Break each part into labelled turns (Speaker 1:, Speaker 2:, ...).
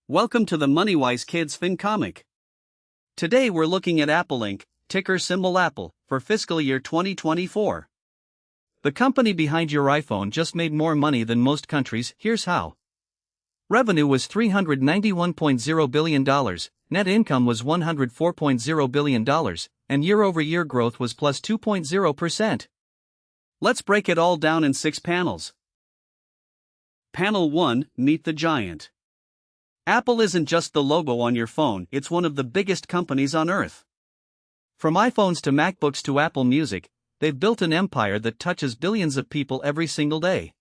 Speaker 1: Welcome to the MoneyWise Kids FinComic. Today we're looking at Apple Inc., ticker symbol Apple, for fiscal year 2024. The company behind your iPhone just made more money than most countries. Here's how. Revenue was $391.0 billion, net income was $104.0 billion, and year-over-year growth was plus 2.0%. Let's break it all down in 6 panels. Panel 1, Meet the Giant. Apple isn't just the logo on your phone, it's one of the biggest companies on earth. From iPhones to MacBooks to Apple Music, they've built an empire that touches billions of people every single day.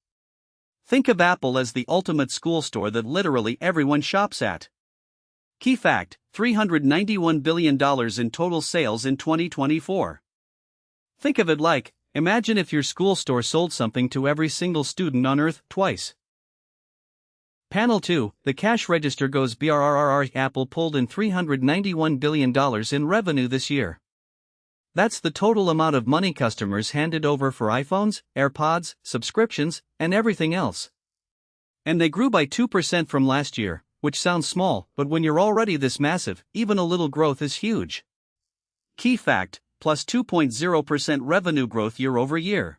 Speaker 1: Think of Apple as the ultimate school store that literally everyone shops at. Key fact: $391 billion in total sales in 2024. Think of it like, imagine if your school store sold something to every single student on earth twice. Panel 2, the Cash Register Goes Brrrr. Apple pulled in $391 billion in revenue this year. That's the total amount of money customers handed over for iPhones, AirPods, subscriptions, and everything else. And they grew by 2% from last year, which sounds small, but when you're already this massive, even a little growth is huge. Key fact: plus 2.0% revenue growth year over year.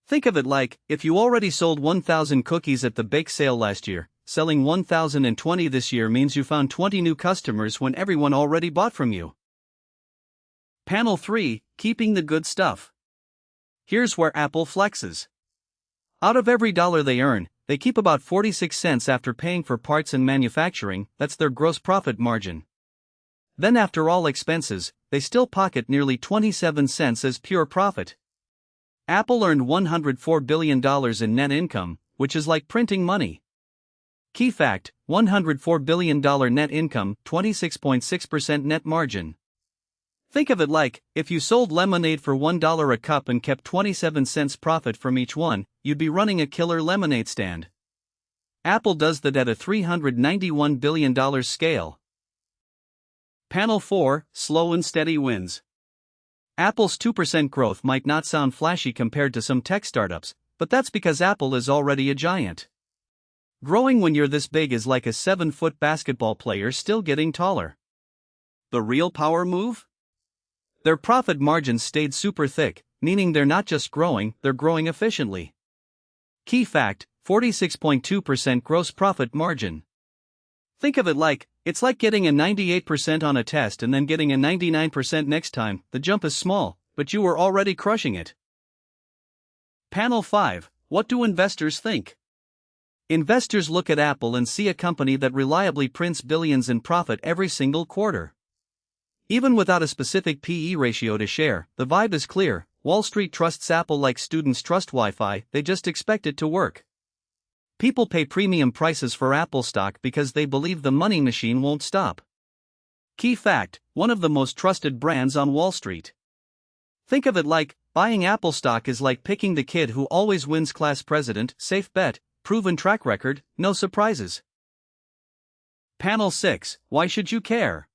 Speaker 1: Think of it like, if you already sold 1,000 cookies at the bake sale last year, selling 1,020 this year means you found 20 new customers when everyone already bought from you. Panel 3, Keeping the Good Stuff. Here's where Apple flexes. Out of every dollar they earn, they keep about 46 cents after paying for parts and manufacturing. That's their gross profit margin. Then after all expenses, they still pocket nearly 27 cents as pure profit. Apple earned $104 billion in net income, which is like printing money. Key fact: $104 billion net income, 26.6% net margin. Think of it like, if you sold lemonade for $1 a cup and kept 27 cents profit from each one, you'd be running a killer lemonade stand. Apple does that at a $391 billion scale. Panel 4, Slow and Steady Wins. Apple's 2% growth might not sound flashy compared to some tech startups, but that's because Apple is already a giant. Growing when you're this big is like a 7-foot basketball player still getting taller. The real power move? Their profit margins stayed super thick, meaning they're not just growing, they're growing efficiently. Key fact: 46.2% gross profit margin. Think of it like, it's like getting a 98% on a test and then getting a 99% next time. The jump is small, but you were already crushing it. Panel 5, What do investors think? Investors look at Apple and see a company that reliably prints billions in profit every single quarter. Even without a specific PE ratio to share, the vibe is clear. Wall Street trusts Apple like students trust Wi-Fi, they just expect it to work. People pay premium prices for Apple stock because they believe the money machine won't stop. Key fact: one of the most trusted brands on Wall Street. Think of it like, buying Apple stock is like picking the kid who always wins class president. Safe bet, proven track record, no surprises. Panel 6, Why should you care?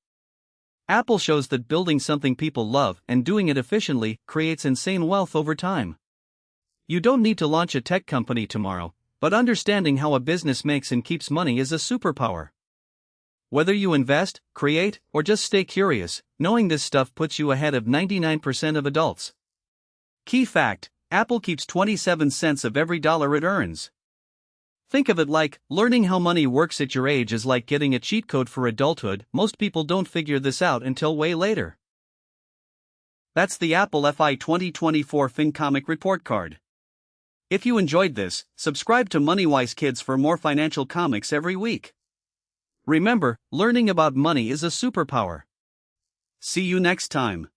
Speaker 1: Apple shows that building something people love and doing it efficiently creates insane wealth over time. You don't need to launch a tech company tomorrow, but understanding how a business makes and keeps money is a superpower. Whether you invest, create, or just stay curious, knowing this stuff puts you ahead of 99% of adults. Key fact: Apple keeps 27 cents of every dollar it earns. Think of it like, learning how money works at your age is like getting a cheat code for adulthood. Most people don't figure this out until way later. That's the Apple FY2024 FinComic report card. If you enjoyed this, subscribe to MoneyWise Kids for more financial comics every week. Remember, learning about money is a superpower. See you next time.